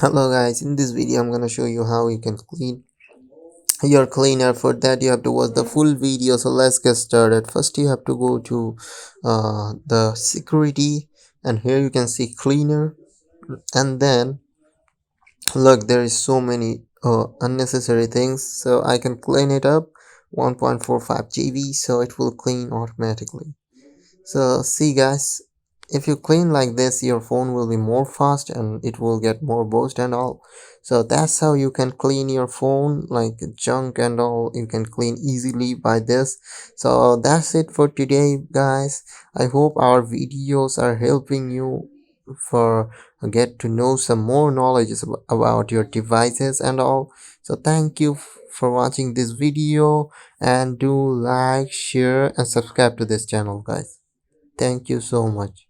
Hello guys, in this video I'm gonna show you how you can clean your cleaner. For that you have to watch the full video, so let's get started. First you have to go to the security, and here you can see cleaner, and then look, there is so many unnecessary things, so I can clean it up 1.45 GB, so it will clean automatically. So see guys, if you clean like this, your phone will be more fast and it will get more boost and all. So that's how you can clean your phone, like junk and all you can clean easily by this. So that's it for today guys. I hope our videos are helping you for get to know some more knowledge about your devices and all. So thank you for watching this video, and do like, share and subscribe to this channel guys. Thank you so much.